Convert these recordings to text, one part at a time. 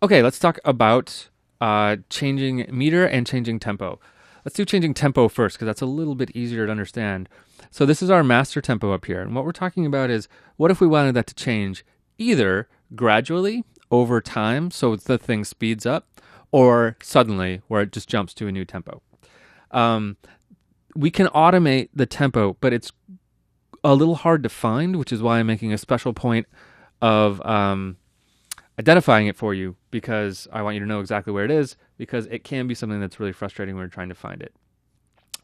Okay, let's talk about changing meter and changing tempo. Let's do changing tempo first because that's a little bit easier to understand. So this is our master tempo up here. And what we're talking about is what if we wanted that to change either gradually over time so the thing speeds up or suddenly where it just jumps to a new tempo. Um, we can automate the tempo, but it's a little hard to find, which is why I'm making a special point of identifying it for you because I want you to know exactly where it is because it can be something that's really frustrating when you're trying to find it.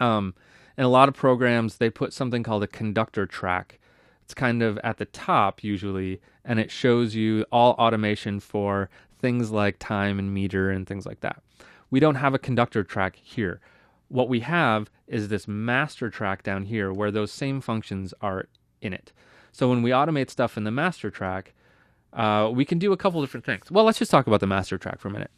In a lot of programs, they put something called a conductor track. It's kind of at the top usually, and it shows you all automation for things like time and meter and things like that. We don't have a conductor track here. What we have is this master track down here where those same functions are in it. So when we automate stuff in the master track, we can do a couple different things. Well, let's just talk about the master track for a minute.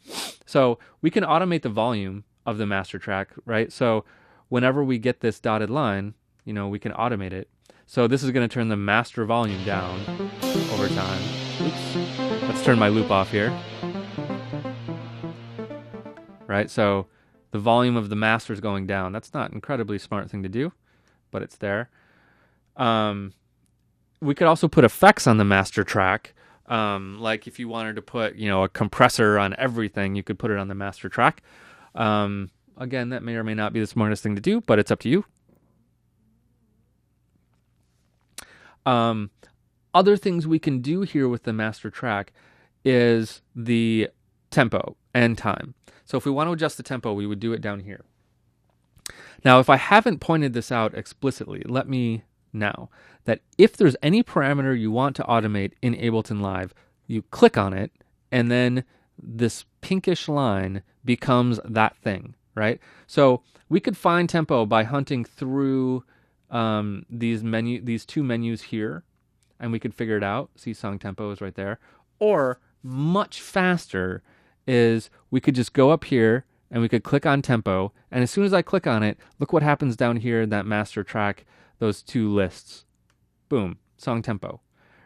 So we can automate the volume of the master track, right? So whenever we get this dotted line, we can automate it. So this is going to turn the master volume down over time. Oops. Let's turn my loop off here. Right? So the volume of the master is going down. That's not an incredibly smart thing to do, but it's there. We could also put effects on the master track. Like if you wanted to put, a compressor on everything, you could put it on the master track. Again, that may or may not be the smartest thing to do, but it's up to you. Other things we can do here with the master track is the tempo and time. So if we want to adjust the tempo, we would do it down here. Now, if I haven't pointed this out explicitly, let me know that if there's any parameter you want to automate in Ableton Live, you click on it, and then this pinkish line becomes that thing, right? So we could find tempo by hunting through these two menus here, and we could figure it out. See, song tempo is right there. Or much faster is we could just go up here and we could click on tempo, and as soon as I click on it, look what happens down here in that master track, those two lists. Boom, song tempo,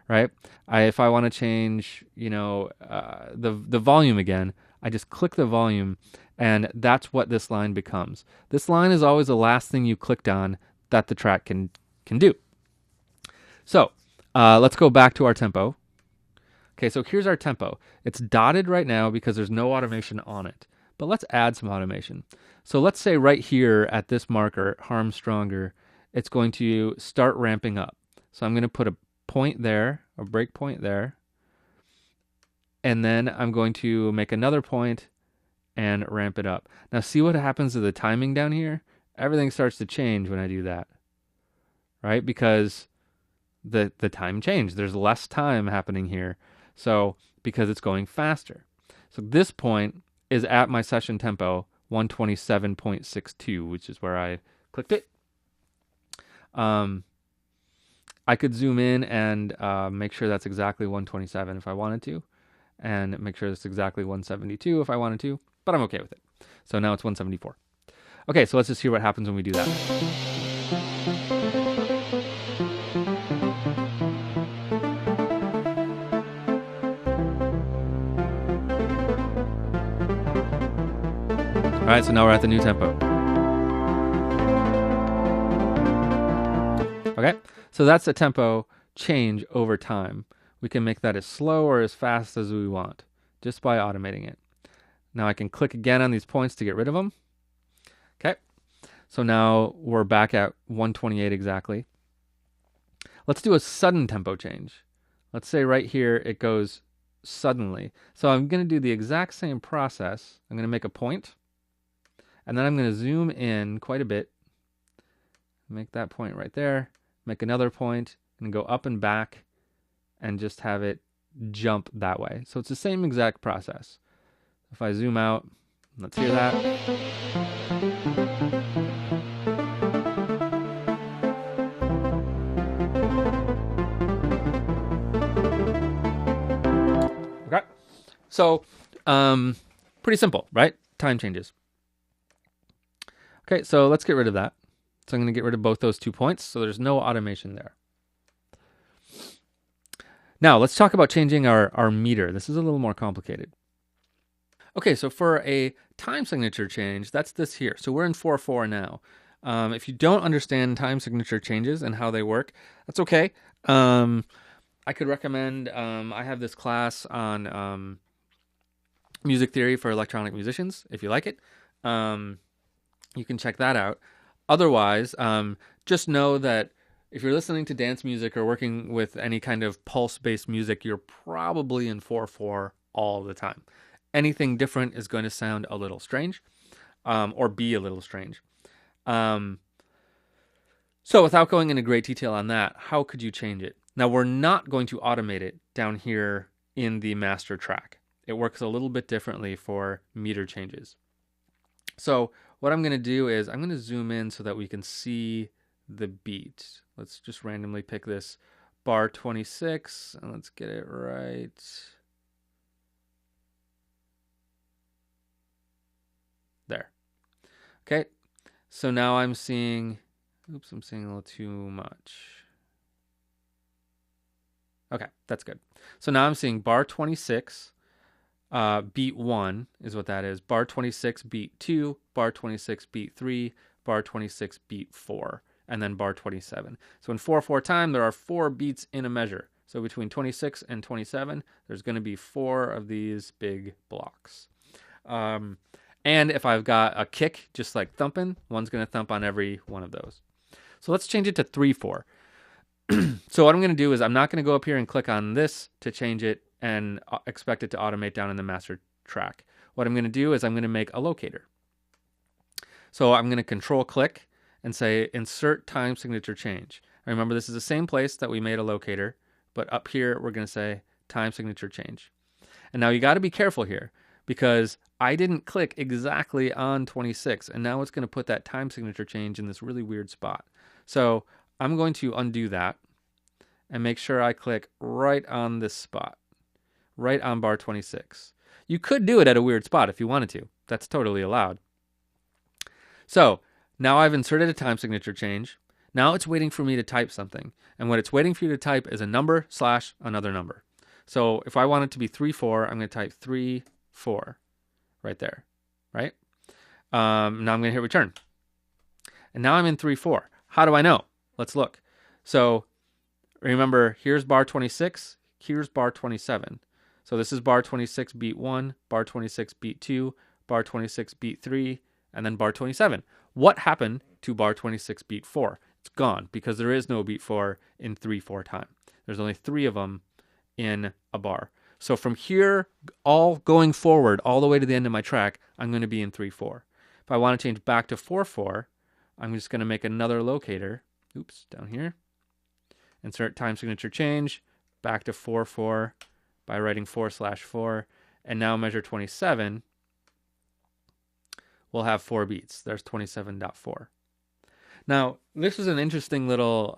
right? If I want to change, the volume again, I just click the volume, and that's what this line becomes. This line is always the last thing you clicked on that the track can do. So let's go back to our tempo. Okay, so here's our tempo. It's dotted right now because there's no automation on it. But let's add some automation. So let's say right here at this marker, harm stronger, it's going to start ramping up. So I'm going to put a point there, a break point there. And then I'm going to make another point and ramp it up. Now see what happens to the timing down here? Everything starts to change when I do that, right? Because the time changed. There's less time happening here. So because it's going faster. So this point is at my session tempo, 127.62, which is where I clicked it. I could zoom in and make sure that's exactly 127 if I wanted to, and make sure it's exactly 172 if I wanted to, but I'm okay with it. So now it's 174. Okay, so let's just hear what happens when we do that. All right, so now we're at the new tempo. Okay, so that's a tempo change over time. We can make that as slow or as fast as we want just by automating it. Now I can click again on these points to get rid of them. Okay, so now we're back at 128 exactly. Let's do a sudden tempo change. Let's say right here it goes suddenly. So I'm going to do the exact same process. I'm going to make a point. And then I'm going to zoom in quite a bit, make that point right there, make another point, and go up and back, and just have it jump that way. So it's the same exact process. If I zoom out, let's hear that. Okay, so pretty simple, right? Time changes. Okay, so let's get rid of that. So I'm going to get rid of both those 2 points, so there's no automation there. Now, let's talk about changing our meter. This is a little more complicated. Okay, so for a time signature change, that's this here. So we're in 4/4 now. If you don't understand time signature changes and how they work, that's okay. I could recommend, I have this class on music theory for electronic musicians. If you like it, you can check that out. Otherwise, just know that if you're listening to dance music or working with any kind of pulse-based music, you're probably in 4/4 all the time. Anything different is going to sound a little strange, or be a little strange. So without going into great detail on that, how could you change it? Now, we're not going to automate it down here in the master track. It works a little bit differently for meter changes. So what I'm going to do is I'm going to zoom in so that we can see the beat. Let's just randomly pick this bar 26 and let's get it right. There. Okay. So now I'm seeing, oops, I'm seeing a little too much. Okay, that's good. So now I'm seeing bar 26, beat 1 is what that is. Bar 26, beat 2, bar 26, beat 3, bar 26, beat 4, and then bar 27. So in 4/4 time, there are 4 beats in a measure. So between 26 and 27, there's going to be 4 of these big blocks. And if I've got a kick, just like thumping, one's going to thump on every one of those. So let's change it to 3/4. So what I'm going to do is I'm not going to go up here and click on this to change it and expect it to automate down in the master track. What I'm going to do is I'm going to make a locator. So I'm going to control click and say insert time signature change. Remember, this is the same place that we made a locator, but up here we're going to say time signature change. And now you got to be careful here because I didn't click exactly on 26, and now it's going to put that time signature change in this really weird spot. So I'm going to undo that and make sure I click right on this spot, right on bar 26. You could do it at a weird spot if you wanted to. That's totally allowed. So now I've inserted a time signature change. Now it's waiting for me to type something. And what it's waiting for you to type is a number / another number. So if I want it to be 3/4, I'm going to type 3/4 right there, right? Now I'm going to hit return. And now I'm in 3/4. How do I know? Let's look. So remember, here's bar 26, here's bar 27. So this is bar 26 beat 1, bar 26 beat 2, bar 26 beat 3, and then bar 27. What happened to bar 26 beat 4? It's gone because there is no beat 4 in 3/4 time. There's only 3 of them in a bar. So from here, all going forward, all the way to the end of my track, I'm going to be in 3/4. If I want to change back to 4/4, I'm just going to make another locator. Oops, down here. Insert time signature change, back to 4/4 by writing 4/4, and now measure 27. We'll have 4 beats. There's 27.4. Now, this is an interesting little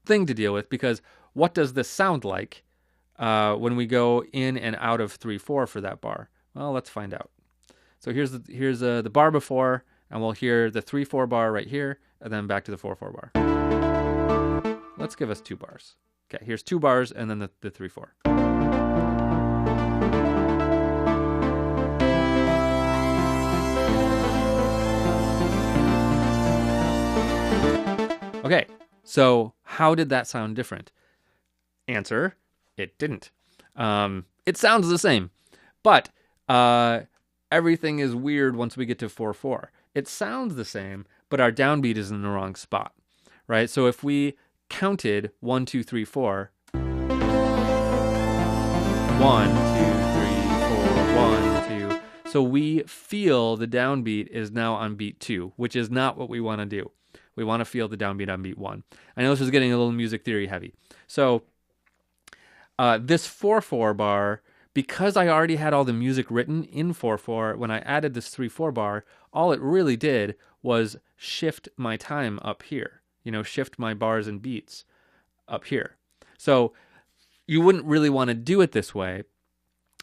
thing to deal with because what does this sound like when we go in and out of 3/4 for that bar? Well, let's find out. So here's the bar before, and we'll hear the 3/4 bar right here, and then back to the 4/4 bar. Let's give us 2 bars. Okay, here's 2 bars, and then the 3/4. Okay, so how did that sound different? Answer, it didn't. It sounds the same, but everything is weird once we get to 4/4. It sounds the same, but our downbeat is in the wrong spot, right? So if we counted 1, 2, 3, 4, 1, 2, 3, 4, 1, 2. So we feel the downbeat is now on beat 2, which is not what we want to do. We want to feel the downbeat on beat 1. I know this is getting a little music theory heavy. So this 4/4 bar, because I already had all the music written in 4/4, when I added this 3/4 bar, all it really did was shift my time up here. Shift my bars and beats up here. So you wouldn't really want to do it this way.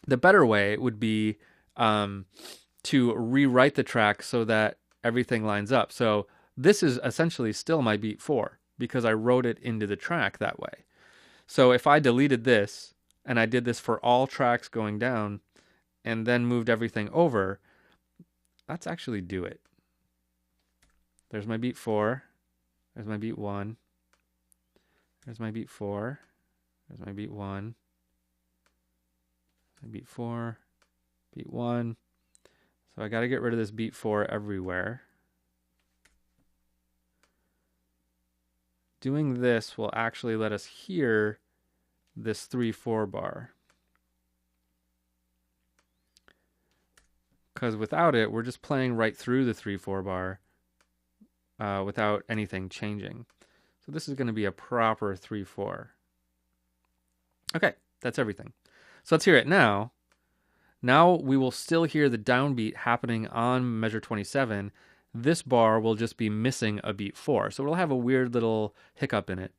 The better way would be to rewrite the track so that everything lines up. So this is essentially still my beat 4 because I wrote it into the track that way. So if I deleted this and I did this for all tracks going down and then moved everything over, let's actually do it. There's my beat 4. There's my beat 1. There's my beat 4. There's my beat 1. My beat 4. Beat 1. So I got to get rid of this beat 4 everywhere. Doing this will actually let us hear this 3/4 bar. Because without it, we're just playing right through the 3/4 bar without anything changing. So this is going to be a proper 3/4. Okay, that's everything. So let's hear it now. Now we will still hear the downbeat happening on measure 27. This bar will just be missing a beat 4. So it'll have a weird little hiccup in it.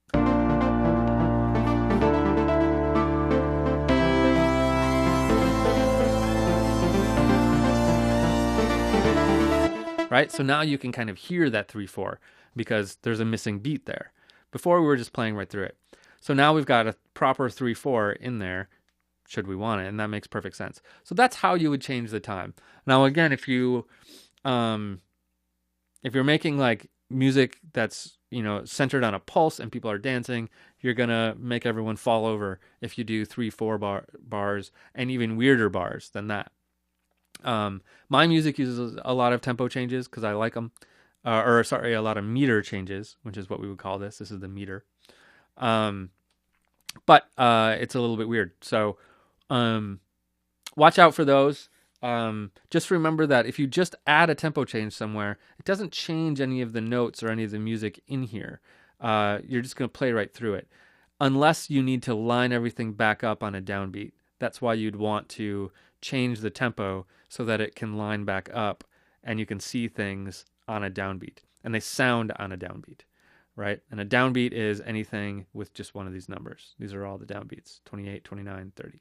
Right? So now you can kind of hear that 3/4 because there's a missing beat there. Before we were just playing right through it. So now we've got a proper 3/4 in there, should we want it, and that makes perfect sense. So that's how you would change the time. Now again, if you're making like music that's, you know, centered on a pulse and people are dancing, you're gonna make everyone fall over if you do 3/4 bars and even weirder bars than that. My music uses a lot of tempo changes because I like them, a lot of meter changes, which is what we would call this. This is the meter, but it's a little bit weird. So watch out for those. Just remember that if you just add a tempo change somewhere, it doesn't change any of the notes or any of the music in here. You're just going to play right through it, unless you need to line everything back up on a downbeat. That's why you'd want to change the tempo so that it can line back up and you can see things on a downbeat and they sound on a downbeat, right? And a downbeat is anything with just one of these numbers. These are all the downbeats, 28, 29, 30.